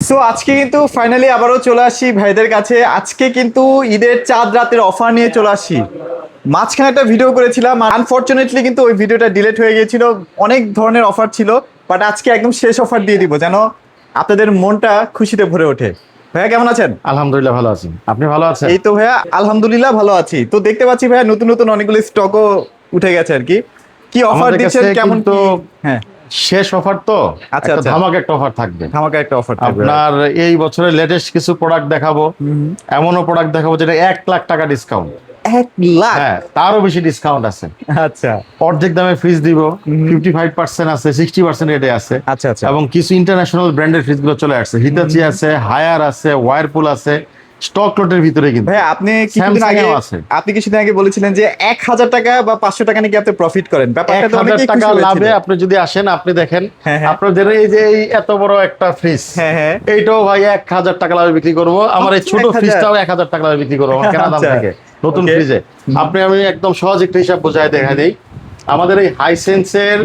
So আজকে কিন্তু finally আবারও চলে আসি ভাইদের কাছে। আজকে কিন্তু ঈদের চাঁদ রাতের অফার নিয়ে চলে আসি। মাঝখানে একটা ভিডিও করেছিলাম, আনফরচুনেটলি কিন্তু ওই ভিডিওটা ডিলিট হয়ে গিয়েছিল। অনেক ধরনের অফার ছিল, বাট আজকে একদম শেষ অফার দিয়ে দিব যেন আপনাদের মনটা খুশিতে ভরে ওঠে। ভাইয়া কেমন আছেন? আলহামদুলিল্লাহ ভালো আছি। আপনি ভালো আছেন? এই তো ভাইয়া আলহামদুলিল্লাহ ভালো আছি। তো দেখতে পাচ্ছি ভাইয়া নতুন নতুন অনেকগুলো স্টকও উঠে গেছে আর কি। কি অফার আমাদের দিচ্ছেন, কাছে কেমন কিন্তু কি? হ্যাঁ, শেষ অফার তো আচ্ছা, একটা আচ্ছা। ধামাকা একটা অফার থাকবে। ধামাকা একটা অফার থাকবে। আপনার এই বছরের লেটেস্ট কিছু প্রোডাক্ট দেখাবো, এমনও প্রোডাক্ট দেখাবো যেটা 1,00,000 টাকা ডিসকাউন্ট। 1,00,000? হ্যাঁ, তারও বেশি ডিসকাউন্ট আছে। আচ্ছা অর্ধেক দামে ফ্রিজ দিব, 55% আছে, 60% রেটে আছে। আচ্ছা আচ্ছা। এবং কিছু ইন্টারন্যাশনাল ব্র্যান্ডের ফ্রিজ গুলো চলে আসছে। হিতাচি আছে, হায়ার আছে, ওয়ারপুল আছে, স্টক লটের ভিতরে কিন্তু ভাই আপনি কিছুদিন আগে স্যামসাংও আছে। বলেছিলেন যে 1,000 টাকা বা 500 টাকা নাকি আপনি প্রফিট করেন। ব্যাপারটা তো 1,000 অনেকেই টাকা খুশি হয়েছিল। লাভে আপনি যদি আসেন, আপনি দেখেন হ্যাঁ, হ্যাঁ। আপনাদের এই যে এই এত বড় একটা ফ্রিজ, হ্যাঁ, হ্যাঁ। এইটাও ভাই 1,000 টাকা লাভে বিক্রি করবো। আমার এই মাত্র ছোট 1,000? ফ্রিজটাও 1,000 টাকা লাভে বিক্রি করবো আমার কেনা দাম আচ্ছা। থেকে নতুন Okay. ফ্রিজে। আমি একদম সহজ একটা হিসাব বোঝায় দেখা দেই। আমাদের এই হাইসেন্সের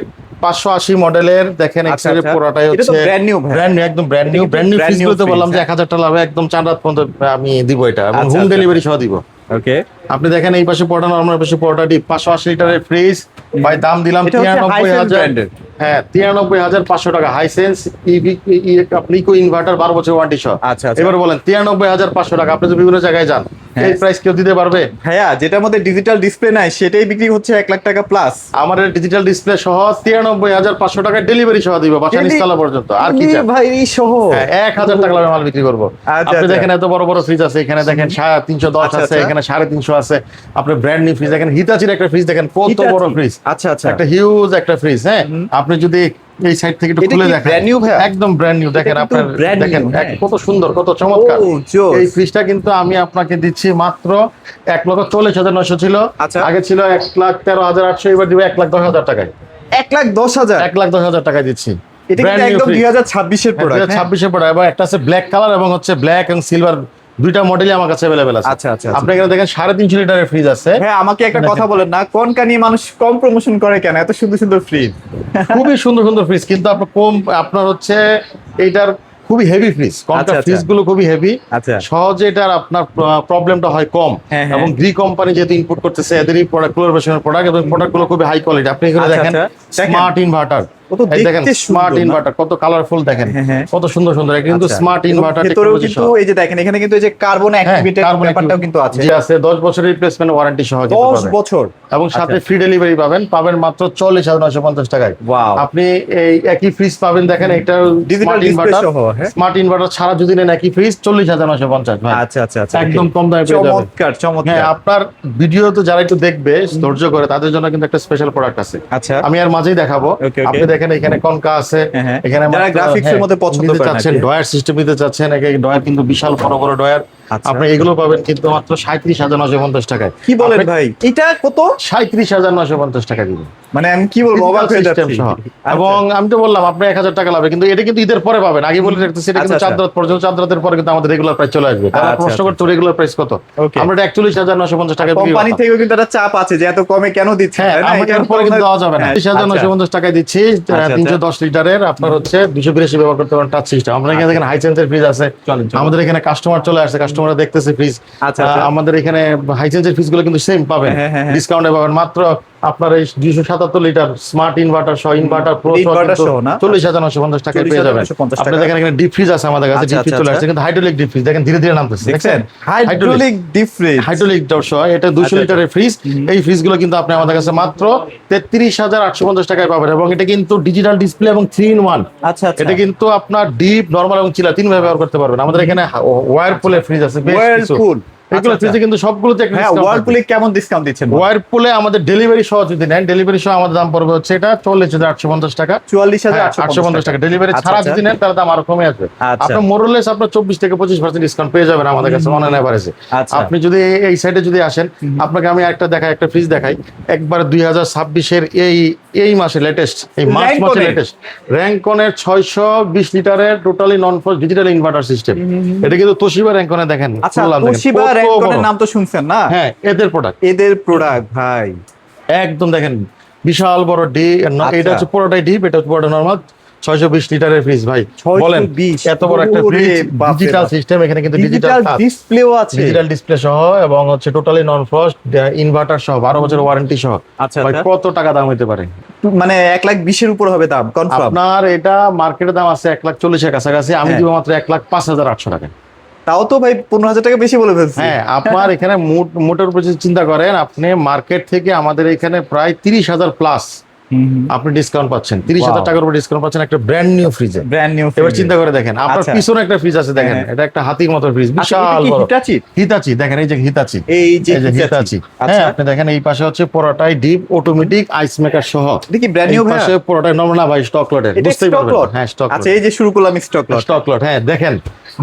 580 মডেলের দেখেন আচ্ছা, এক্সের আচ্ছা। পুরোটাই এটা তো হচ্ছে brand new ভাই। ব্র্যান্ড নিউ, একদম ব্র্যান্ড এটা নিউ কিন্তু brand new brand fridge new গুলোতে বললাম fridge, যে হ্যাঁ। 1,000 টাকা লাভে একদম 4 রাত পর্যন্ত আমি দিব এটা, এবং আচ্ছা, হোম আচ্ছা। ডেলিভারি সহ দিব। ওকে। আপনি দেখেন এই পাশে পড়া নরমাল, পাশে পড়াটা ডিপ, 580 লিটারের ফ্রিজ ভাই দাম দিলাম এটা হচ্ছে Hisense 93,000। brand-এর। হ্যাঁ, 93,500 টাকা। হাইসেন্স আপনি ইকো ইনভার্টার 12 বছর ওয়ারেন্টি সহ। আচ্ছা, আচ্ছা। এবার বলেন 93,500 টাকা, আপনি তো বিভিন্ন জায়গায় যান, হ্যাঁ। এই প্রাইস কেউ দিতে পারবে? ভাইয়া যেটার মধ্যে ডিজিটাল ডিসপ্লে নাই সেটাই বিক্রি হচ্ছে 1,00,000 টাকা প্লাস। আমার ডিজিটাল ডিসপ্লে সহ 93,500 টাকা ডেলিভারি সহ দিব বাসা নিস্তালা পর্যন্ত। আর কি চান? ভাই এই সহ? হ্যাঁ, 1,000 টাকা লাভে মাল বিক্রি করবো। আচ্ছা, আপনি আচ্ছা। দেখেন এত বড় বড় ফ্রিজ আছে, এখানে দেখেন 310 আচ্ছা, আছে, আচ্ছা। এখানে 350 আছে। আপনি ব্র্যান্ড নিউ ফ্রিজ দেখেন, হিতাচির একটা ফ্রিজ দেখেন কত বড় Hitachi? ফ্রিজ। আচ্ছা, আচ্ছা। একটা হিউজ একটা ফ্রিজ। হ্যাঁ, আপনি যদি এই সাইড থেকে একটু এটা খুলে কি দেখেন, brand new ভাইয়া? একদম ব্র্যান্ড নিউ। দেখেন কিন্তু আপনার brand দেখেন new, হ্যাঁ। কত সুন্দর, কত চমৎকার। ও, জোস। এই ফ্রিজটা কিন্তু আমি আপনাকে দিচ্ছি মাত্র 1,40,900 ছিল। আচ্ছা। আগে ছিল 1,13,800, এবার দিব 1,10,000 টাকায়। 1,10,000? 1,10,000 টাকায় দিচ্ছি। এটা কিন্তু Brand new একদম fridge। 2026 এর প্রোডাক্ট। 2026 এর পরে আবার একটা আছে ব্ল্যাক কালার, এবং হচ্ছে ব্ল্যাক এবং সিলভার, দুইটা মডেলই আমার কাছে अवेलेबल আছে। আচ্ছা, আচ্ছা, আপনি এখানে দেখেন 350 লিটারের ফ্রিজ আছে। হ্যাঁ, আমাকে একটা কথা বলেন না, কোনটা নিয়ে মানুষ কম প্রমোশন করে কেন? এত সুন্দর সুন্দর ফ্রিজ। খুবই সুন্দর সুন্দর ফ্রিজ, কিন্তু আপনার কম, আপনার হচ্ছে এইটার খুবই হেভি ফ্রিজ। আচ্ছা, কমটা আচ্ছা। ফ্রিজ গুলো খুবই হেভি, আচ্ছা। সহজে এটার আপনার প্রবলেমটা হয় কম। হ্যাঁ, হ্যাঁ। এবং গ্রি কোম্পানি যেহেতু ইনপুট করতেছে এদেরই প্রোডাক্ট, ক্লোরোভেশনের প্রোডাক্ট, এবং প্রোডাক্ট গুলো খুবই হাই কোয়ালিটি। আপনি এখানে আচ্ছা, দেখেন আচ্ছা। দেখেন। স্মার্ট ইনভার্টার, কত দেখেন দেখতে স্মার্ট সুন্দর না? ইনভার্টার কত কালারফুল, দেখেন হ্যাঁ, হ্যাঁ। কত সুন্দর সুন্দর। এটা কিন্তু আচ্ছা। স্মার্ট এবং ইনভার্টার ভেতরেও টেকনোলজি কিন্তু সহ। এই যে দেখেন, এখানে কিন্তু এই যে কার্বন অ্যাক্টিভেটেড ব্যাপারটাও কিন্তু আছে। জি আছে, 10 বছরের রিপ্লেসমেন্ট ওয়ারেন্টি সহ কিন্তু 10 পাবেন। বছর? এবং সাথে আচ্ছা। ফ্রি ডেলিভারি পাবেন মাত্র 40,950 টাকায়। Wow. আপনি এই একই ফ্রিজ পাবেন, দেখেন এটা Digital display সহ, হ্যাঁ? স্মার্ট ইনভার্টার ছাড়া যদি নেন একই ফ্রিজ 40,950 ভাই। আচ্ছা, আচ্ছা, আচ্ছা। একদম Okay. কম দামে পেয়ে যাবেন। চমৎকার, চমৎকার। হ্যাঁ, আপনার ভিডিও তো যারা একটু দেখবে ধৈর্য করে, তাদের জন্য কিন্তু একটা স্পেশাল প্রোডাক্ট আছে। আচ্ছা। আমি আর মাঝেই দেখাবো। Okay, okay. আপনি দেখেন এখানে কনকা আছে, হ্যাঁ, হ্যাঁ। এখানে যারা graphics এর মধ্যে পছন্দ নিতে করেন চাচ্ছেন, আর কি। ডয়ার সিস্টেম নিতে চাচ্ছেন, ডয়ার কিন্তু বিশাল বড় বড় ডয়ার। আচ্ছা। আপনি এগুলো পাবেন কিন্তু মাত্র 37,950 টাকায়। কি বলেন আপনি ভাই? এটা কত? 37,950 টাকা দিবেন। মানে আমি কি বলবো, অবাক হয়ে সিস্টেম যাচ্ছি। সহ। আচ্ছা। এবং আমি তো বললাম আপনি 1,000 টাকা লাভে, কিন্তু এটা কিন্তু ঈদের পরে পাবেন। আগে বলে রাখতেছি এটা কিন্তু আচ্ছা, চাঁদ রাত পর্যন্ত, চাঁদ রাতের পরে কিন্তু আমাদের রেগুলার প্রাইস চলে আসবে। তারা আচ্ছা, প্রশ্ন আচ্ছা। করতে রেগুলার প্রাইস কত, Okay. আমরা এটা 41,950 টাকা কোম্পানি থেকেও কিন্তু একটা চাপ আছে যে এত কমে কেন দিচ্ছে, হ্যাঁ, তাই না? আমাদের এটা পরে কিন্তু দেওয়া যাবে না। হ্যাঁ, 30,950 টাকায় দিচ্ছি। আচ্ছা। 310 লিটারের আপনার হচ্ছে 282 ব্যবহার করতে পারেন টাচ সিস্টেম। আমরা এখানে দেখেন হাইসেন্সের ফ্রিজ আছে। চলেন, চলেন। আমাদের এখানে কাস্টমার চলে আসছে, কাস্টমাররা দেখতেছে ফ্রিজ। আচ্ছা, আচ্ছা। আমাদের এখানে হাইসেন্সের ফ্রিজ গুলো কিন্তু সেম পাবেন, হ্যাঁ, হ্যাঁ, হ্যাঁ। ডিসকাউন্টে পাবেন মাত্র আপনার এই 277 লিটার স্মার্ট ইনভার্টার সহ, ইনভার্টার প্রো Inverter সহ না? 40,950 টাকায় পেয়ে যাবেন। 40,950 আপনি টাকা। দেখেন এখানে ডিপ ফ্রিজ আছে আমাদের কাছে, আচ্ছা, ডিপ ফ্রিজ আচ্ছা, চলে আচ্ছা। আসছে, কিন্তু হাইড্রোলিক ডিপ ফ্রিজ দেখেন ধীরে ধীরে নামতেছে, দেখছেন? দেখছেন? Hydraulic deep fridge. হাইড্রোলিক সহ এটা 200 আচ্ছা, লিটারের ফ্রিজ। এই ফ্রিজ গুলো কিন্তু আপনি আমাদের কাছে মাত্র 33,850 টাকায় পাবেন। এবং এটা কিন্তু ডিজিটাল ডিসপ্লে এবং 3-in-1। আচ্ছা, আচ্ছা। এটা কিন্তু আপনার ডিপ, নরমাল এবং চিলা 3 ভাবে ব্যবহার করতে পারবেন। আমাদের এখানে ওয়ারপুলের ফ্রিজ আছে বেশ কিছু। Whirlpool। এগুলো আচ্ছা, ফ্রিজে কিন্তু সবগুলোতে একটা হ্যাঁ, discount ওয়ার্লপুলে থাকবে। কেমন ডিসকাউন্ট দিচ্ছেন? ওয়ারপুলে আমাদের ডেলিভারি সহ যদি নেন, ডেলিভারি সহ আমাদের দাম পড়বে হচ্ছে এটা 40,850 টাকা। 44,850 টাকা। ডেলিভারি ছাড়া যদি নেন তাহলে দাম আরো কমে আসবে। আচ্ছা। আপনার মোরলেস আপনার 24 থেকে 25% ডিসকাউন্ট পেয়ে যাবেন আমাদের কাছে অনলাইন এভারেজে। আচ্ছা। আপনি যদি এই সাইডে যদি আসেন, আপনাকে আমি একটা ফ্রিজ দেখাই। একবার 2026 এর এই মাসে লেটেস্ট, এই মার্চ মাসে Rankone। লেটেস্ট র‍্যাঙ্কনের 620 লিটারের টোটালি নন ফ্রস্ট ডিজিটাল ইনভার্টার সিস্টেম। এটা কিন্তু তোশিবা র‍্যাঙ্কনে দেখেন। আচ্ছা, খুললাম দেখেন, তোশিবা কত র‍্যাঙ্কনের বড়। নাম তো শুনছেন না? হ্যাঁ, এদের প্রোডাক্ট, এদের প্রোডাক্ট ভাই একদম দেখেন বিশাল বড় ডি। আচ্ছা। এটা হচ্ছে পুরোটাই ডিপ, এটা হচ্ছে পুরোটা নরমাল। 620 লিটারের ফ্রিজ ভাই, বলেন 620 এত বড় একটা ওরে ফ্রিজ, বাপরে ডিজিটাল বাপ। সিস্টেম, এখানে কিন্তু ডিজিটাল ডিজিটাল ডিসপ্লেও আছে। ডিজিটাল ডিসপ্লে সহ এবং হচ্ছে টোটালি নন ফ্রস্ট, ইনভার্টার সহ, 12 বছর ওয়ারেন্টি সহ। আচ্ছা, ভাই আচ্ছা। কত টাকা দাম হতে পারে? মানে 1,20,000 উপর হবে দাম কনফার্ম। আপনার এটা মার্কেটের দাম আছে 1,40,000 এর কাছাকাছি, আমি হ্যাঁ। দিব মাত্র 1,05,800 টাকা। তাও তো ভাই 15,000 টাকা বেশি বলে ফেলছি। হ্যাঁ, আপনার এখানে মোটের উপর যদি চিন্তা করেন, আপনি মার্কেট থেকে আমাদের এখানে প্রায় 30,000 প্লাস আপনি ডিসকাউন্ট পাচ্ছেন, 30,000 Wow. টাকার উপর ডিসকাউন্ট পাচ্ছেন একটা ব্র্যান্ড নিউ ফ্রিজে। Brand new. এবার চিন্তা করে দেখেন, আপনার আচ্ছা। পিছনে একটা ফ্রিজ আছে দেখেন, হ্যাঁ। এটা একটা হাতির মতো ফ্রিজ, আচ্ছা, এটা বিশাল কি বড়। হিটাচি? হিতাচি দেখেন, এই যে হিতাচি, এই যে হিতাচি। হিটাচি। হ্যাঁ, আচ্ছা। আপনি দেখেন এই পাশে হচ্ছে পুরোটাই ডিপ অটোমেটিক আইস মেকার সহ। দেখি ব্র্যান্ড নিউ এই ভাই। পাশে পুরোটাই নর্মাল ভাই, স্টক লটের, এটা বুঝতেই স্টক পারবেন। লট। হ্যাঁ, স্টক আচ্ছা, লট, এই যে শুরু করলাম স্টক লট। Stock lot. হ্যাঁ, দেখেন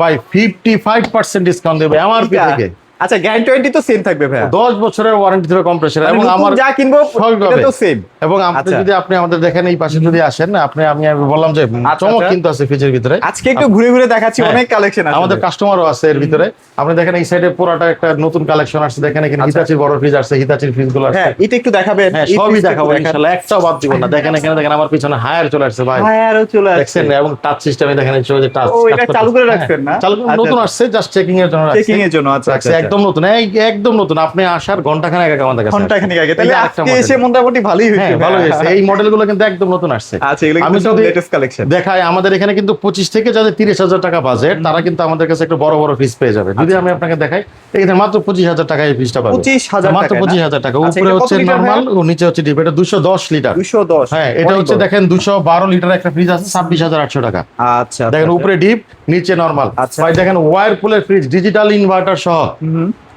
ভাই 55% ডিসকাউন্ট দেবে এমআরপি থেকে। আচ্ছা, গ্যারান্টি তো সেম থাকবে ভাই। 10 বছরের ওয়ারেন্টি দেবে কম্প্রেসর, এবং আমার যা কিনবো সবভাবে। এটা তো সেম। এবং আচ্ছা। আপনি আমাদের দেখেন এই পাশে যদি আসেন, আমি বললাম যে আচ্ছা, চমক আচ্ছা। কিন্তু আছে ফ্রিজের ভিতরে। আজকে একটু ঘুরে ঘুরে দেখাচ্ছি, হ্যাঁ, অনেক কালেকশন আছে আমাদের কাস্টমারও আছে এর ভিতরে। আপনি দেখেন এই সাইডে পুরোটা একটা নতুন কালেকশন আসছে, দেখেন এখানে আচ্ছা। হিতাচির বড় ফ্রিজ আসছে, হিতাচির ফ্রিজ গুলো আসছে। হ্যাঁ, এটা একটু দেখাবেন। হ্যাঁ, এই সবই ফ্রিজটা দেখাবো একটু দেখান। ইনশাআল্লাহ, একটাও বাদ দিব না। দেখেন এখানে দেখেন আমার পিছনে হায়ার চলে আসছে ভাই, হ্যাঁ, আরো চলে আসছে। দেখছেন, এবং টাচ সিস্টেমে দেখেন এই যে টাচ। ও, এটা চালু করে রাখছেন না? চালু করে আচ্ছা, নতুন আচ্ছা। আসছে, জাস্ট চেকিং এর জন্য রাখছে। চেকিং এর জন্য। আচ্ছা, রাখছে, আচ্ছা, একদম নতুন, একদম নতুন। আপনি আসার ঘন্টাখানেক আগে আমাদের কাছে ঘন্টাখানেক আগে। এই তাহলে যে আরেকটা আজকে model। এসে মোটামুটি ভালোই হয়েছে। হ্যাঁ, ভালো হয়েছে। এই মডেলগুলো কিন্তু একদম নতুন আসছে। আচ্ছা, এগুলো আমি কিন্তু সব যদি লেটেস্ট কালেকশন। দেখাই, আমাদের এখানে কিন্তু 25 থেকে যাদের 30,000 টাকা বাজেট, তারা কিন্তু আমাদের কাছে একটা বড় বড় ফ্রিজ পেয়ে যাবে। যদি আমি আপনাকে দেখাই, এখানে মাত্র 25,000 টাকায় এই ফ্রিজটা পাবেন। 25,000 মাত্র টাকায় না? 25,000 টাকা। আচ্ছা, উপরে এটা কত হচ্ছে লিটার নরমাল ও নিচে হচ্ছে ডিপ। এটা 210 লিটার। 210। হ্যাঁ, এটা অনেক হচ্ছে বড়। দেখেন 212 লিটার একটা ফ্রিজ আছে, 26,800 টাকা। আচ্ছা, দেখেন আচ্ছা। উপরে ডিপ, নিচে নরমাল। আচ্ছা। ভাই দেখেন ওয়ারপুলের ফ্রিজ, ডিজিটাল ইনভার্টার সহ,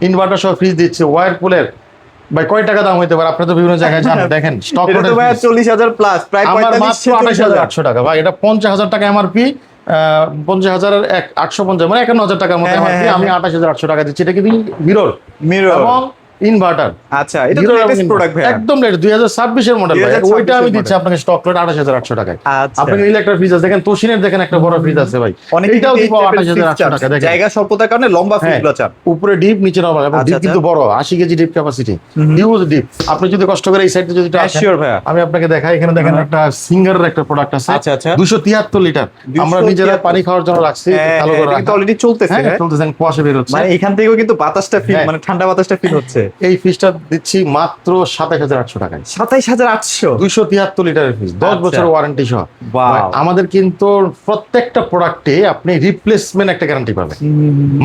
ইনভার্টার সহ ফ্রিজ দিচ্ছে ওয়ারপুলের। ভাই কয় টাকা দাম হইতে পারে? আপনি তো বিভিন্ন জায়গায় জানেন। দেখেন স্টক এটা তো ভাই 40,000 প্লাস, প্রায় আমার 45,000 মাত্র 28,800 টাকা। ভাই এটা 50,000 টাকা এমআরপি, 50,850 মানে 51,000 টাকার মতো হ্যাঁ, এমআরপি। হ্যাঁ, আমি 28,800 টাকা দিচ্ছি। এটা কিন্তু মিরর মিরর। এবং ইনভার্টার। আচ্ছা, এটা তো লেটেস্ট প্রোডাক্ট ভাই। একদম লেটেস্ট 2026 এর মডেল। 2026 ওইটা আমি এর দিচ্ছি model। আপনাকে স্টক লট 28,800 টাকায়। আচ্ছা। আপনি নিলে একটা ফ্রিজ আছে, দেখেন তোশিনের দেখেন একটা বড় ফ্রিজ আছে ভাই, অনেকে এটাও কিন্তু দিব এই type এর 28,800 fridge টাকা। চান। দেখেন জায়গা স্বল্পতার কারণে লম্বা হ্যাঁ, ফ্রিজগুলো চান। উপরে ডিপ, নিচে নরমাল, এবং আচ্ছা, ডিপ আচ্ছা। কিন্তু বড়, 80 KG deep capacity, huge deep. আপনি যদি কষ্ট করে এই সাইডে যদি হ্যাঁ, আসেন, sure ভাইয়া। আমি আপনাকে দেখাই, এখানে দেখেন একটা সিঙ্গারের একটা প্রোডাক্ট আছে। আচ্ছা, আচ্ছা। 273 লিটার। আমরা 273 নিজেরা পানি খাওয়ার জন্য রাখছি, হ্যাঁ, চালু করে এটা কিন্তু রাখা। অলরেডি চলতেছে। হ্যাঁ, চলতেছেন, কুয়াশা বের হচ্ছে। মানে এখান থেকেও কিন্তু বাতাসটা ফিল, হ্যাঁ। মানে ঠান্ডা বাতাসটা ফিল হচ্ছে। এই ফ্রিজটা দিচ্ছি মাত্র 27,800 টাকায়। 27,800। 273 লিটারের ফ্রিজ, 10 আচ্ছা। বছর ওয়ারেন্টি সহ। Wow. ভাই, আমাদের কিন্তু প্রত্যেকটা প্রোডাক্টে আপনি রিপ্লেসমেন্ট একটা গ্যারান্টি পাবেন,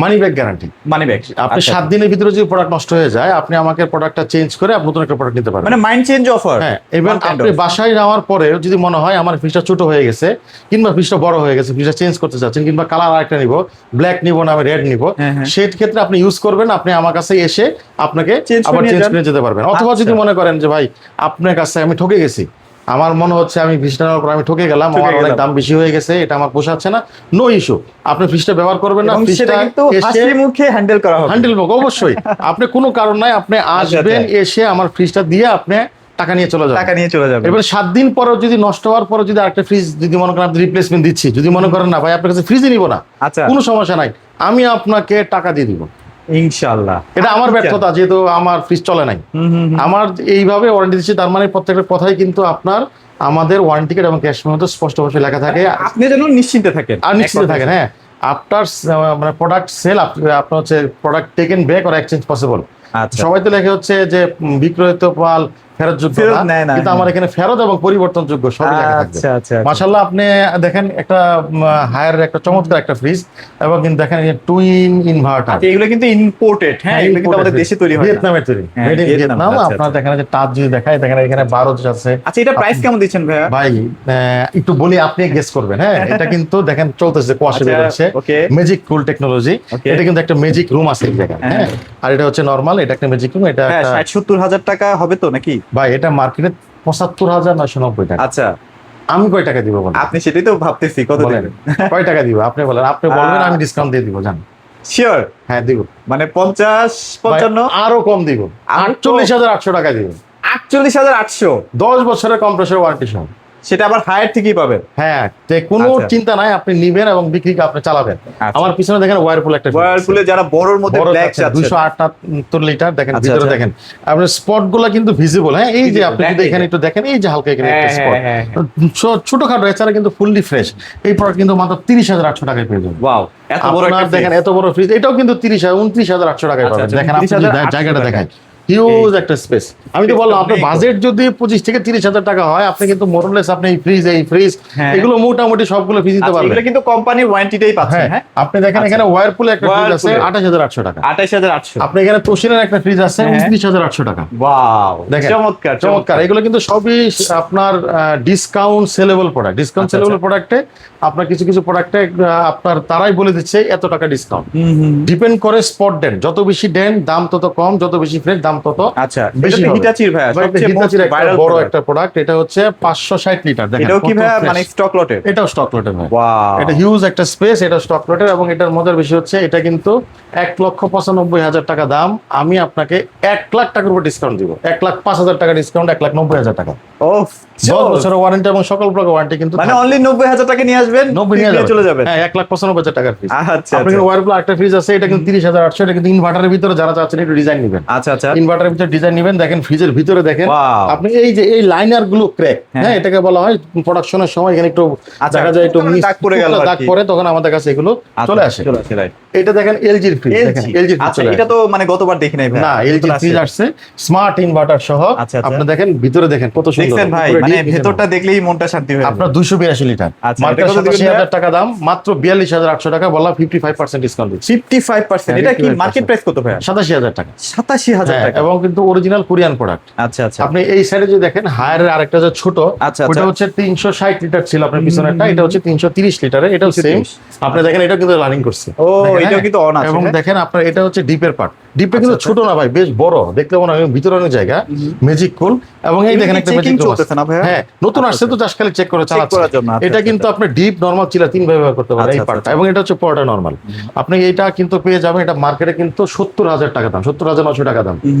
money back guarantee. Money bag. আপনি 7 দিনের ভিতরে যদি প্রোডাক্ট নষ্ট হয়ে যায়, আপনি আমাকে প্রোডাক্টটা চেঞ্জ করে আপনি নতুন একটা প্রোডাক্ট নিতে পারবেন। মানে মাইন্ড চেঞ্জ অফার। হ্যাঁ, এবং আপনি বাসায় যাওয়ার পরে যদি মনে হয় আমার ফ্রিজটা ছোট হয়ে গেছে, কিংবা ফ্রিজটা বড় হয়ে গেছে, ফ্রিজটা চেঞ্জ করতে চাচ্ছেন, কিংবা কালার আরেকটা নিব, ব্ল্যাক নিব না আমি রেড নিব, হ্যাঁ, হ্যাঁ। সেই ক্ষেত্রে আপনি ইউজ করবেন, আপনি আমার কাছে এসে আপনাকে Change করে আবার নিয়ে চেঞ্জ যান। করে যেতে পারবেন। অথবা যদি আচ্ছা। মনে করেন যে ভাই আপনার কাছে আমি ঠকে গেছি, আমার মনে হচ্ছে আমি ফ্রিজটা নেওয়ার পর আমি ঠকে গেলাম, আমার অনেক দাম বেশি হয়ে গেছে, এটা আমার পোষাচ্ছে না, নো ইস্যু, আপনি ফ্রিজটা ব্যবহার করবেন না, এবং সেটা ফ্রিজটা কিন্তু এসে হাসি মুখে হ্যান্ডেল করা হবে। হ্যান্ডেল হোক অবশ্যই। আপনি কোনো কারণ নাই, আপনি আসবেন, এসে আমার ফ্রিজটা দিয়ে আপনি টাকা নিয়ে চলে যাবেন। টাকা নিয়ে চলে যাবে। এবার 7 দিন পরেও যদি নষ্ট হওয়ার পরে যদি আরেকটা ফ্রিজ যদি মনে করেন আপনি রিপ্লেসমেন্ট দিচ্ছি, যদি মনে করেন না ভাই আপনার কাছে ফ্রিজই নিব না, আচ্ছা। কোনো সমস্যা নাই, আমি আপনাকে টাকা দিয়ে দিব। ইনশাআল্লাহ। এটা আমার ব্যর্থতা, যেহেতু আমার ফ্রিজ চলে নাই, আমার এইভাবে ওয়ারেন্টি দিচ্ছি, তার মানে প্রত্যেকটা কথাই কিন্তু আপনার আমাদের ওয়ারেন্টি কার্ড এবং ক্যাশ মেমোতে স্পষ্ট ভাবে লেখা থাকে। আপনি যেন নিশ্চিন্তে থাকেন, আর নিশ্চিত থাকেন। হ্যাঁ, আফটার মানে প্রোডাক্ট সেল আপনার হচ্ছে product taken back or exchange possible. আচ্ছা। সবাই তো লেখা হচ্ছে যে বিক্রয়িত মাল ফেরতযোগ্য ফেরত না, নেয় না, কিন্তু হ্যাঁ। আমার এখানে ফেরত এবং পরিবর্তনযোগ্য সবই লেখা থাকবে। আচ্ছা, আচ্ছা। মাশাআল্লাহ, আপনি দেখেন একটা হায়ার একটা চমৎকার একটা ফ্রিজ, এবং কিন্তু দেখেন টুইন ইনভার্টার। আচ্ছা, এগুলো কিন্তু ইম্পোর্টেড। হ্যাঁ, এগুলো কিন্তু আমাদের দেশে তৈরি হয় না। ভিয়েতনামের তৈরি, হ্যাঁ, মেড ইন ভিয়েতনাম। ভিয়েতনাম। আচ্ছা, আপনার আচ্ছা। দেখেন যে টাচ যদি দেখায়, দেখেন এখানে 12 আছে। আচ্ছা, এটা প্রাইস কেমন দিচ্ছেন ভাইয়া? ভাই একটু বলি, আপনি গেস করবেন। হ্যাঁ, এটা কিন্তু দেখেন চলতেছে, কুয়াশা আচ্ছা, বের হচ্ছে, okay. ম্যাজিক কুল টেকনোলজি। Okay. এটা কিন্তু একটা ম্যাজিক রুম আছে এই জায়গায়। হ্যাঁ। হ্যাঁ, আর এটা হচ্ছে নরমাল, এটা একটা ম্যাজিক রুম। এটা হ্যাঁ, একটা 60-70 হাজার টাকা হবে তো নাকি? ভাই এটা মার্কেটে 75,990 টাকা। আচ্ছা, আমি কয় টাকা দিব বলেন? আপনি সেটাই তো ভাবতেছি, কত বলেন দিবেন? কয় টাকা দিব আপনি বলেন, আপনি বলবেন, আমি ডিসকাউন্ট দিয়ে দিব, জান। শিওর? হ্যাঁ, দিব। মানে 50-55? আরো কম দিব, আরো কম? 48,800 টাকা দিব। 48,800? 10 বছরের কম্প্রেসর ওয়ারেন্টি সহ। সেটা আবার হায়ার থেকেই পাবেন। হ্যাঁ, কোনো আচ্ছা। চিন্তা নাই, আপনি নিবেন এবং বিক্রিকে আপনি চালাবেন। আচ্ছা। আমার পিছনে দেখেন ওয়ারপুল একটা ওয়ারপুলে যারা বড়র মধ্যে ব্ল্যাক চাচ্ছেন 278 লিটার দেখেন, আচ্ছা, ভিতরে আচ্ছা। দেখেন আপনার স্পট গুলা কিন্তু ভিজিবল। হ্যাঁ, এই যে আপনি যদি Black এখানে এই যে। একটু দেখেন, এই যে হালকা এখানে একটা হ্যাঁ, স্পট, হ্যাঁ, ছোটখাটো, এছাড়া কিন্তু ফুললি ফ্রেশ। এই প্রোডাক্ট কিন্তু মাত্র 30,800 টাকায় পেয়ে যাবেন। ওয়াও, এত বড় আপনার একটা দেখেন এত বড় ফ্রিজ, এটাও কিন্তু 29,800 টাকায় আচ্ছা, পাবেন। আচ্ছা, দেখেন আপনি যদি 30,800 জায়গাটা টাকা। দেখেন, হিউজ একটা স্পেস। আমি তো Space বললাম টা আপনার অনেক বাজেট যদি 25 থেকে 30,000 টাকা হয়, আপনি কিন্তু মোরলেস আপনি এই ফ্রিজ হ্যাঁ। এগুলো মোটামুটি সবগুলো ফ্রিজ দিতে আচ্ছা, পারবেন। এগুলো কিন্তু কোম্পানির ওয়ারেন্টিটাই পাচ্ছেন। হ্যাঁ, হ্যাঁ, আপনি দেখেন আচ্ছা। এখানে ওয়ারপুলে একটা ফ্রিজ আছে Whirlpool-এর 28,800 টাকা। 28,800। আপনি এখানে তোশিনের একটা ফ্রিজ আছে হ্যাঁ। 29,800 টাকা। ওয়াও, দেখেন চমৎকার চমৎকার। এগুলো কিন্তু সবই আপনার ডিসকাউন্ট সেলেবল প্রোডাক্ট। ডিসকাউন্ট আচ্ছা, সেলেবল আচ্ছা। প্রোডাক্টে আপনার কিছু কিছু প্রোডাক্টে আপনার তারাই বলে দিচ্ছে এত টাকা ডিসকাউন্ট। হুম, হুম। ডিপেন্ড করে স্পট দেন, যত বেশি দেন দাম তত কম, যত বেশি ফ্রেশ দাম তত আচ্ছা, বেশি হবে। হিটাচির ভাইয়া ভাই, সবচেয়ে হিটাচির most একটা viral বড় product। একটা প্রোডাক্ট, এটা হচ্ছে 560 লিটার। দেখেন এটাও কি কত ভাইয়া fresh। মানে স্টক লটের? এটাও স্টক লটের ভাই। ওয়াও, এটা হিউজ একটা স্পেস, এটা স্টক লটের। এবং এটার মজার বিষয় হচ্ছে এটা কিন্তু 1,95,000 টাকা দাম। আমি আপনাকে 1 লাখ টাকার উপর ডিসকাউন্ট দিব। 1,05,000 টাকা ডিসকাউন্ট, 1,90,000 টাকা। ওফ, 10 বছরের ওয়ারেন্টি এবং সকল প্রকার ওয়ারেন্টি কিন্তু মানে অনলি 90,000 টাকা নিয়ে আসবেন, 90 নিয়ে নিয়ে চলে যাবেন। হ্যাঁ, 1,95,000 টাকার ফ্রিজ। আচ্ছা, আপনি আচ্ছা। ওয়ারপুল একটা ফ্রিজ আছে, এটা কিন্তু 30,800। এটা কিন্তু ইনভার্টারের ভিতরে যারা চাচ্ছেন একটু ডিজাইন নেবেন, আচ্ছা, আচ্ছা। ইনভার্টারের ভিতরে ডিজাইন নেবেন। দেখেন ফ্রিজের ভিতরে দেখেন Wow. আপনি এই যে এই লাইনার গুলো ক্র্যাক, হ্যাঁ। হ্যাঁ, এটাকে বলা হয় প্রোডাকশনের সময় এখানে একটু আচ্ছা, দেখা যায় একটু দাগ পড়ে গেল আর দাগ কি। পড়ে, তখন আমাদের কাছে এগুলো চলে আসে। রাইট। এটা দেখেন এলজির ফ্রিজ, দেখেন এলজির ফ্রিজ আচ্ছা, চলে এটা আসে। তো মানে গতবার দেখি নাই ভাই। না, এলজির ফ্রিজ আসছে স্মার্ট ইনভার্টার সহ। আচ্ছা, আচ্ছা। আপনি দেখেন ভিতরে দেখেন কত সুন্দর। দেখছেন ভাই, উপরে মানে deep ভেতরটা দেখলেই মনটা শান্তি হয়ে আপনার যায়। 282 লিটার, আচ্ছা, মার্কেট এটা কত দিবেন 87,000 টাকা দাম, মাত্র 42,800 টাকা, বলা 55% ডিসকাউন্ট দিচ্ছি। 55%। এটা কি 55% মার্কেট প্রাইস কত ভাই? 87,000 টাকা। 87,000 হ্যাঁ, টাকা। এবং কিন্তু অরিজিনাল কোরিয়ান প্রোডাক্ট। আচ্ছা, আচ্ছা। আপনি এই সাইডে যদি দেখেন হায়ারের আরেকটা যে ছোট, আচ্ছা, ওটা আচ্ছা। হচ্ছে 360 লিটার ছিল আপনার পিছনেরটা, এটা হচ্ছে 330 লিটারের। এটাও সেম। 330 আপনি দেখেন এটা কিন্তু রানিং করছে। ও, দেখেন, এটাও হ্যাঁ? কিন্তু on আছে, এবং হ্যাঁ? দেখেন আপনার এটা হচ্ছে ডিপের পার্ট। ডিপে কিন্তু আচ্ছা, ছোট না ভাই, বেশ বড় দেখতে মনে হয়, ভিতরে অনেক জায়গা, ম্যাজিক কুল। এবং এই এগুলো দেখেন কি একটা checking ম্যাজিক রুম চলতেছে না ভাইয়া? হ্যাঁ, নতুন আচ্ছা, আসছে তো, জাস্ট খালি চেক করে চালাচ্ছে। করার জন্য, আচ্ছা, এটা আচ্ছা, কিন্তু আপনি ডিপ, নরমাল, চিলা তিন ভাবে ব্যবহার করতে পারেন এই আচ্ছা, পার্টটা। আচ্ছা। এবং এটা হচ্ছে পড়াটা নরমাল। আপনি এইটা কিন্তু পেয়ে যাবেন, এটা মার্কেটে কিন্তু 70,000 টাকা দাম, 70,900 টাকা দাম।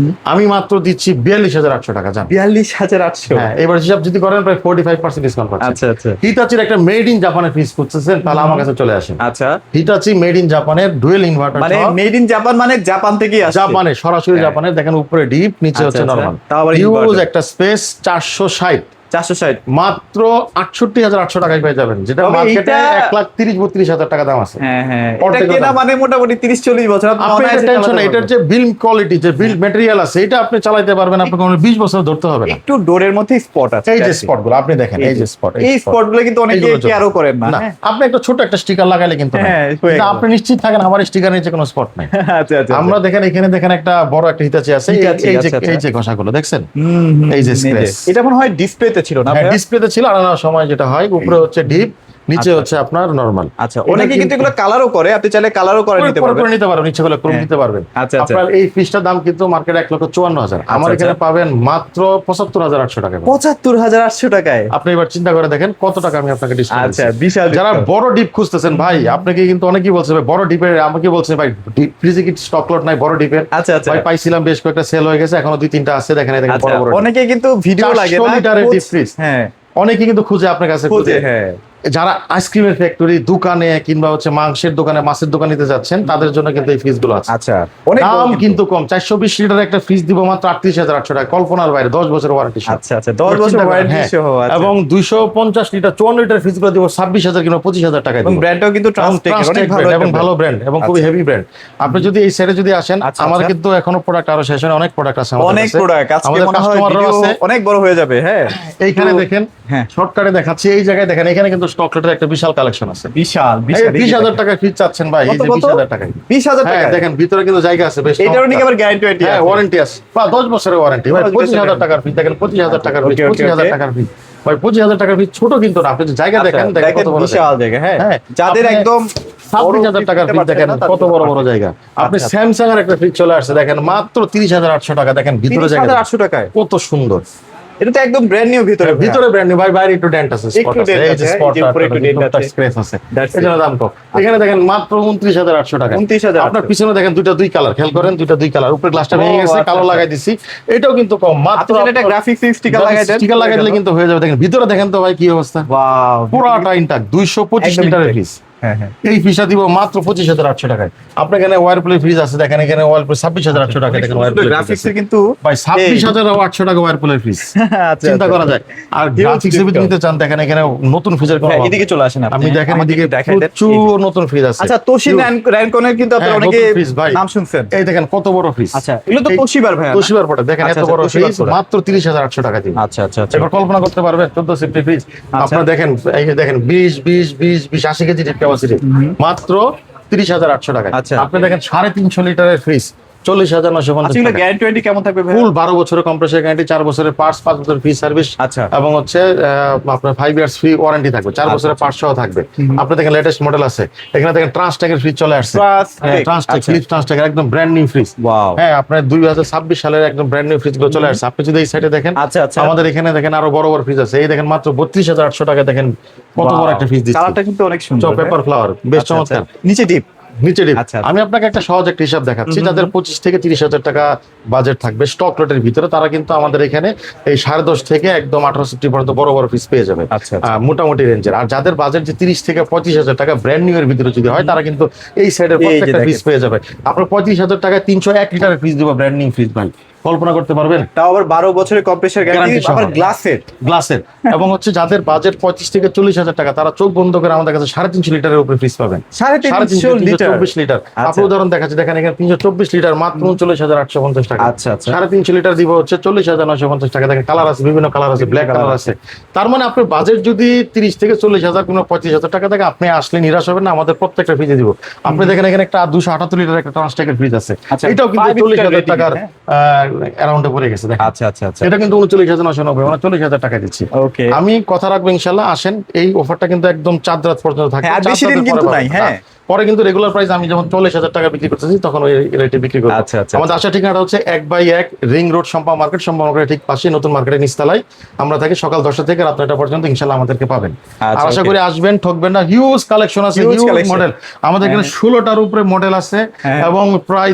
আমি মাত্র দিচ্ছি 42,800 টাকা জান। 42,800। হ্যাঁ, এবার হিসাব যদি করেন প্রায় 45% ডিসকাউন্ট পাচ্ছেন। আচ্ছা, আচ্ছা। হিটাচির একটা মেড ইন জাপানের ফ্রিজ খুঁজতেছেন, তাহলে আমার কাছে চলে আসেন। আচ্ছা, হিটাচি মেড ইন জাপানের ডুয়েল ইনভার্টার, মানে মেড ইন জাপান, মানে জাপান থেকেই আসছে। জাপানে সরাসরি হ্যাঁ। জাপানের। দেখেন উপরে ডিপ, নিচে আচ্ছা, হচ্ছে আচ্ছা। নরমাল। তাও আবার হিউজ inverter। একটা স্পেস। 460 460। মাত্র 68,800 টাকায় পেয়ে যাবেন, যেটা তবে মার্কেটে এইটা- 1,30,32,000 টাকা দাম আছে। হ্যাঁ, হ্যাঁ। এটা অর্ধেক কেনা দাম। মানে মোটামুটি 30-40 বছর আপনি আপনি অনায়াসে টেনশন, চালাতে এটার পারবেন। যে বিল্ড কোয়ালিটি, যে বিল্ড ম্যাটেরিয়াল আছে, এটা আপনি চালাতে পারবেন, আপনাকে 20 বছর ধরতে হবে না। একটু ডোরের মধ্যে স্পট আছে। এই যে স্পট গুলো আপনি দেখেন, এই যে স্পট, এই স্পট গুলো কিন্তু অনেকে কেয়ারও করেন না। না, হ্যাঁ। আপনি একটা ছোট একটা স্টিকার লাগাইলে কিন্তু না। হ্যাঁ, হয়ে কিন্তু গেল। আপনি নিশ্চিত থাকেন আমার স্টিকার নিচে কোনো স্পট নাই। আচ্ছা, আচ্ছা। আমরা দেখেন এখানে দেখেন একটা বড় একটা হিতাচি আছে, হিতাচি, এই যে আচ্ছা, আচ্ছা। এই যে ঘষাগুলো দেখছেন, হুম, এই যে নেটে। স্ক্র্যাচ। এটা মনে হয় ডিসপ্লেতে ছিল না ভাইয়া? ডিসপ্লেতে ছিল, আনানোর সময় যেটা হয় উপরে হচ্ছে ডিপ, নিচে হচ্ছে আপনার নরমাল। আচ্ছা, অনেকে কিন্তু এগুলো কালারও করে, আপনি চাইলে কালারও করে নিতে পারবেন। নিতে পারবেন, ইচ্ছা করলে ক্রোম হ্যাঁ। নিতে পারবেন। আচ্ছা, আচ্ছা। আপনার এই ফিসটার দাম কিন্তু মার্কেটে 1,54,000, আমার আচ্ছা, এখানে পাবেন মাত্র 75,800 টাকা। 75,800 টাকায়। আপনি এবার চিন্তা করে দেখেন কত টাকা আমি আপনাকে ডিসকাউন্ট আচ্ছা, দিচ্ছি। বিশাল যারা discount। বড় ডিপ খুঁজতেছেন ভাই, আপনাকে কিন্তু অনেকেই বলছে ভাই বড় ডিপের, আমাকে বলছে ভাই ডিপ ফ্রিজে কি স্টক লট নাই বড় ডিপের? আচ্ছা, আচ্ছা। ভাই পাইছিলাম, বেশ কয়েকটা সেল হয়ে গেছে, এখনো 2-3টা আছে, দেখেন এই দেখেন আচ্ছা, বড় বড় ডিপ। অনেকে কিন্তু ভিডিও লাগে 400 না, লিটারের খোঁজ- deep freeze। হ্যাঁ, অনেকে কিন্তু খুঁজে আপনার কাছে খোঁজে, হ্যাঁ। যারা আইসক্রিমের ফ্যাক্টরি, দোকানে, কিংবা হচ্ছে মাংসের দোকানে, মাছের দোকানে নিতে যাচ্ছেন, তাদের জন্য কিন্তু এই ফ্রিজ গুলো আছে। আচ্ছা, অনেক বড় দাম কিন্তু কম, 420 লিটার একটা ফ্রিজ দিব মাত্র 38,800 টাকা, কল্পনার বাইরে, 10 বছর ওয়ারেন্টি। আচ্ছা, আচ্ছা, 10 বছর ওয়ারেন্টি সহ। আচ্ছা। এবং 250 লিটার 54 লিটার ফ্রিজ গুলো দিব 26,000 কিংবা 25,000 টাকা এবং দিব। ব্র্যান্ডটাও কিন্তু ট্রান্সটেক, অনেক ভালো এবং একটা ভালো ব্র্যান্ড এবং খুবই হেভি ব্র্যান্ড। আপনি যদি এই সাইডে যদি আসেন, আচ্ছা, আমার আচ্ছা। কিন্তু এখনো প্রোডাক্ট আরো শেষ হয়নি, অনেক প্রোডাক্ট আছে আমাদের অনেক কাছে। প্রোডাক্ট আজকে আমাদের মনে হয় কাস্টমাররাও ভিডিও আছে। অনেক বড় হয়ে যাবে। হ্যাঁ, এইখানে দেখেন, হ্যাঁ। শর্টকাটে দেখাচ্ছি, এই জায়গায় দেখেন, এখানে কিন্তু স্টক লটের একটা বিশাল কালেকশন আছে। বিশাল এই বিশাল। 20,000 টাকার ফ্রিজ চাচ্ছেন ভাই, এই যে 20,000 টাকায়। 20,000 হ্যাঁ, টাকা। দেখেন ভিতরে কিন্তু জায়গা আছে বেশ। এটারও নাকি আবার গ্যারান্টি হ্যাঁ, আছে? ওয়ারেন্টি আছে, 10 বছরের ওয়ারেন্টি ভাই। 10 বছরের 25,000 টাকার ফ্রিজ দেখেন, 25,000 টাকার ফ্রিজ, Okay, okay, 25,000 okay। টাকার ফ্রিজ ভাই, 25,000 টাকার ফ্রিজ ছোট কিন্তু না। আপনি যে জায়গা দেখেন, আচ্ছা, দেখেন কত বড় বিশাল জায়গা। জায়গা। হ্যাঁ, হ্যাঁ, যাদের আপনি একদম 26,000 টাকার ফ্রিজ দেখেন কত বড় বড় জায়গা। আপনি আচ্ছা। স্যামসাং এর একটা ফ্রিজ চলে আসছে, দেখেন মাত্র 30,800 টাকা, দেখেন ভিতরে জায়গা 30,800 টাকায়। কত সুন্দর। এটা তো একদম ব্র্যান্ড নিউ ভিতরে ভাইয়া। ভিতরে ব্র্যান্ড নিউ ভাই, বাইরে একটু ডেন্ট আছে, স্পট একটু আছে, dent এই আছে, যে এই স্পট যে উপরে একটু dent আছে। স্ক্র্যাচ আছে, That's এজন্য দাম কম। এখানে দেখেন মাত্র 29,800 টাকা। 29,800 আপনার পিছনে দেখেন দুই কালার, খেয়াল করেন দুই কালার, উপরে গ্লাসটা ভেঙে গেছে, আচ্ছা, কালো আচ্ছা। লাগাই দিছি, এটাও কিন্তু কম, মাত্র আপনি যদি একটা গ্রাফিক্স স্টিকার লাগাই দেন, স্টিকার লাগাই দিলে কিন্তু হয়ে যাবে। দেখেন ভিতরে দেখেন তো ভাই কি অবস্থা, ওয়াও, পুরাটা ইনটাক্ট, 225 একদম লিটারের intact। ফ্রিজ। হ্যাঁ হ্যাঁ। এই ফ্রিজটা দিব মাত্র 25,800 টাকায়। আপনার এখানে ওয়ারপুলের ফ্রিজ আছে, দেখেন এখানে ওয়ারপুল 26,800 টাকা, দেখেন ওয়ারপুলের গ্রাফিক্স এর কিন্তু ভাই 26,800 টাকা ওয়ারপুলের ফ্রিজ, আচ্ছা, চিন্তা আচ্ছা। করা যায়। আর Huge গ্রাফিক্স এর ভিতরে discount। নিতে চান, দেখেন এখানে নতুন ফ্রিজের কোনো হ্যাঁ, অভাব এদিকে নেই। চলে আসেন আপনি দেখেন আমাকে এদিকে একটু দেখাই দেন। প্রচুর নতুন ফ্রিজ আছে। আচ্ছা, তোশিন Huge। র্যানকনের কিন্তু আপনারা হ্যাঁ, অনেকে নতুন ফ্রিজ ভাই। নাম শুনছেন। এই দেখেন কত বড় ফ্রিজ। আচ্ছা, এগুলো তো এই তোশিবার ভাইয়া না? তোশিবার প্রোডাক্ট, দেখেন আচ্ছা, এত আচ্ছা, বড় তোশিবার ফ্রিজ product। মাত্র 30,800 টাকা দিন। আচ্ছা আচ্ছা আচ্ছা। এবার কল্পনা করতে পারবেন 14 সিফটি ফ্রিজ। আপনারা দেখেন এই যে দেখেন 20 80 কেজি ক্যাপাসিটি, মাত্র 30,800 টাকা। আচ্ছা। আপনি দেখেন 350 লিটারের ফ্রিজ, 40,950 আচ্ছা, এগুলো টাকা। গ্যারান্টি ওয়ারেন্টি কেমন থাকবে ভাইয়া? ফুল 12 বছরের কম্প্রেসর গ্যারান্টি, 4 বছরের পার্টস, 5 বছরের ফ্রি সার্ভিস, আচ্ছা। এবং হচ্ছে আপনার 5 ইয়ার্স ফ্রি ওয়ারেন্টি থাকবে, 4 বছরের পার্টস সহ থাকবে। আপনি দেখেন লেটেস্ট মডেল আছে, এখানে দেখেন ট্রান্সটেকের ফ্রিজ চলে আসছে। Trustec, ট্রান্সটেক, আচ্ছা। ফিলিপস ট্রান্সটেক একদম ব্র্যান্ড নিউ ফ্রিজ। Wow. হ্যাঁ, আপনার 2026 সালের একদম ব্র্যান্ড নিউ ফ্রিজ গুলো চলে আসছে। আপনি যদি এই সাইডে দেখেন, আচ্ছা, আচ্ছা। আমাদের এখানে দেখেন আরো বড় বড় ফ্রিজ আছে। এই দেখেন মাত্র 32,800 টাকা, দেখেন কত বড় একটা ফ্রিজ দিচ্ছে। কালারটা কিন্তু অনেক সুন্দর। পেপার ফ্লাওয়ার, বেশ আচ্ছা, আচ্ছা। চমৎকার। নিচে ডিপ। নিচে ডিপ। আচ্ছা, আচ্ছা। আমি আপনাকে একটা সহজ একটা হিসাব দেখাচ্ছি। যাদের 25 থেকে 30,000 টাকা বাজেট থাকবে স্টক লটের ভিতরে, তারা কিন্তু আমাদের এখানে এই 10.5 থেকে একদম 1850 পর্যন্ত বড় বড় ফ্রিজ পেয়ে যাবে, আচ্ছা, আচ্ছা। মোটামুটি রেঞ্জের। আর যাদের বাজেট যে 30 থেকে 35,000 টাকা ব্র্যান্ড নিউ এর ভিতরে যদি হয়, তারা কিন্তু এই সাইডের এই যে প্রত্যেকটা দেখেন। ফ্রিজ পেয়ে যাবে। আপনার 35,000 টাকায় 301 লিটারের ফ্রিজ দিব, ব্র্যান্ড নিউ ফ্রিজ ভাই, কল্পনা করতে পারবেন? তাও আবার 12 বছরের কম্প্রেসর গ্যারান্টি, Guarantee সহ। আবার গ্লাসের। গ্লাসের। এবং হচ্ছে যাদের বাজেট 25 থেকে 40,000 টাকা, তারা চোখ বন্ধ করে আমাদের কাছে 350 লিটারের উপরে ফ্রিজ পাবেন। 350 লিটার। 324 লিটার। আচ্ছা। আপনি উদাহরণ দেখাচ্ছি, দেখেন এখানে 324 লিটার মাত্র 39,850 টাকা। আচ্ছা, আচ্ছা। 350 লিটার দিব হচ্ছে 40,950 টাকা। দেখেন কালার আছে, বিভিন্ন কালার আছে, ব্ল্যাক কালার আছে। তার মানে আপনার বাজেট যদি 30 থেকে 40,000 কোনো 25,000 টাকা থাকে, আপনি আসলে নিরাশ হবেন না, আমাদের প্রত্যেকটা ফ্রিজে দিব। আপনি দেখেন এখানে একটা 278 লিটার একটা ট্রান্সটেকের ফ্রিজ আছে, আচ্ছা, এটাও কিন্তু 5 40,000 rating, টাকার হ্যাঁ। অ্যারাউন্ডে পড়ে গেছে। দেখেন আচ্ছা আচ্ছা আচ্ছা। এটা কিন্তু 39,990, 39,000 টাকা দিচ্ছি। ওকে। আমি কথা রাখবো ইনশাল্লাহ, আসেন। এই অফারটা কিন্তু একদম চাঁদ রাত পর্যন্ত থাকবে। হ্যাঁ, আর চাঁদ বেশি দিন রাতের কিন্তু পরে নাই, পাবেন। হ্যাঁ। পরে কিন্তু রেগুলার প্রাইস আমি যখন 40,000 টাকা বিক্রি করতেছি, তখন ওই রেটে বিক্রি করবো। আচ্ছা, আচ্ছা, আমাদের আসার ঠিকানাটা হচ্ছে 1/1 রিং রোড সম্পা মার্কেট, সম্পা মার্কেটের ঠিক পাশে নতুন মার্কেটের নিচতলায় আমরা থাকি। সকাল 10টা থেকে রাত 9টা পর্যন্ত ইনশাল্লাহ আমাদেরকে পাবেন। আচ্ছা, আর আশা okay. করি আসবেন, ঠকবেন না। হিউজ কালেকশন আছে, Huge হিউজ collection। মডেল। আমাদের এখানে হ্যাঁ। 16টার উপরে মডেল আছে, হ্যাঁ। এবং প্রায়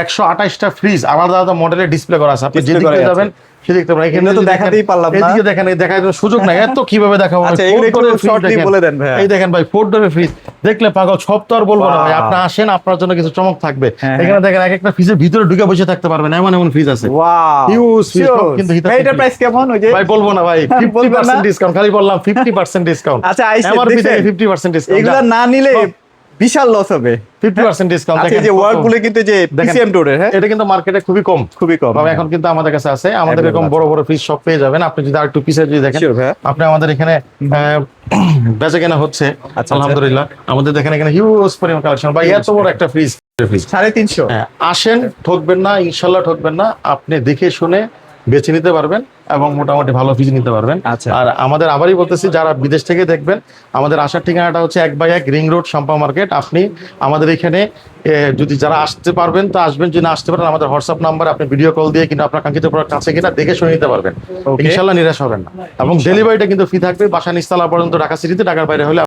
128টা ফ্রিজ আলাদা আলাদা মডেলের ডিসপ্লে করা আছে। আপনি Display যেদিকে করা আছে। যাবেন সেদিকে তো এগুলো তো দেখাতেই পারলাম না। এদিকে দেখেন, এই দেখার কোনো সুযোগ নাই, এত কিভাবে দেখাবো? আচ্ছা, ভাই, এগুলো Ford একটু door এর fridge shortly দেখেন। বলে দেন ভাইয়া। এই দেখেন ভাই, 4 ডোরের ফ্রিজ, দেখলে পাগল, সব তো আর বলবো না ভাই। Wow. আপনি আসেন, আপনার জন্য কিছু চমক থাকবে। হ্যাঁ, এখানে দেখেন এক একটা ফ্রিজের ভিতরে ঢুকে বসে থাকতে পারবেন, এমন এমন ফ্রিজ আছে। ওয়াও। Huge fridge, Sure. কিন্তু হিটার ভাই, এটার fridge। প্রাইস কেমন? ওই যে ভাই বলবো না ভাই, বলবেন না? 50% ডিসকাউন্ট, খালি বললাম 50% ডিসকাউন্ট। আচ্ছা, আইসে এমআরপি দেখছেন? থেকে 50% ডিসকাউন্ট। এগুলা না নিলে বিশাল লস হবে। 50% ডিসকাউন্ট। আচ্ছা, এই যে ওয়ার্লপুলে কিন্তু যে দেখেন, পিসিএম ডোরের, হ্যাঁ, এটা কিন্তু মার্কেটে খুবই কম। খুবই কম। তবে এখন কিন্তু আমাদের কাছে আছে। আমাদের Available এরকম আছে। বড় বড় ফ্রিজ সব পেয়ে যাবেন। আপনি যদি আরেকটু পিছিয়ে যদি দেখেন, Sure, ভাইয়া। আপনি আমাদের এখানে বেচা কেনা হচ্ছে আচ্ছা। আলহামদুলিল্লাহ। আমাদের দেখেন এখানে হিউজ পরিমাণ কালেকশন। ভাই এত বড় একটা ফ্রিজ। 350। আসেন, ঠকবেন না, ইনশাল্লাহ ঠকবেন না। আপনি দেখে শুনে বেছে নিতে পারবেন এবং মোটামুটি ভালো ফ্রিজ নিতে পারবেন। আচ্ছা। আর আমাদের আবারই বলতেছি, যারা বিদেশ থেকে দেখবেন, আমাদের আসার ঠিকানাটা হচ্ছে 1/1 রিং রোড সম্পা মার্কেট। আপনি আমাদের এখানে যদি যারা আসতে পারবেন তো আসবেন, যদি না আসতে পারেন আমাদের হোয়াটসঅ্যাপ নাম্বারে আপনি ভিডিও কল দিয়ে কিংবা আপনার কাঙ্ক্ষিত প্রোডাক্ট কাছে কিনা দেখে শুনে নিতে পারবেন। Okay. ইনশাল্লাহ নিরাশ হবেন না। এবং ডেলিভারিটা কিন্তু ফ্রি থাকবে, বাসা নিচতলা পর্যন্ত, ঢাকা সিটিতে। ঢাকার বাইরে হলে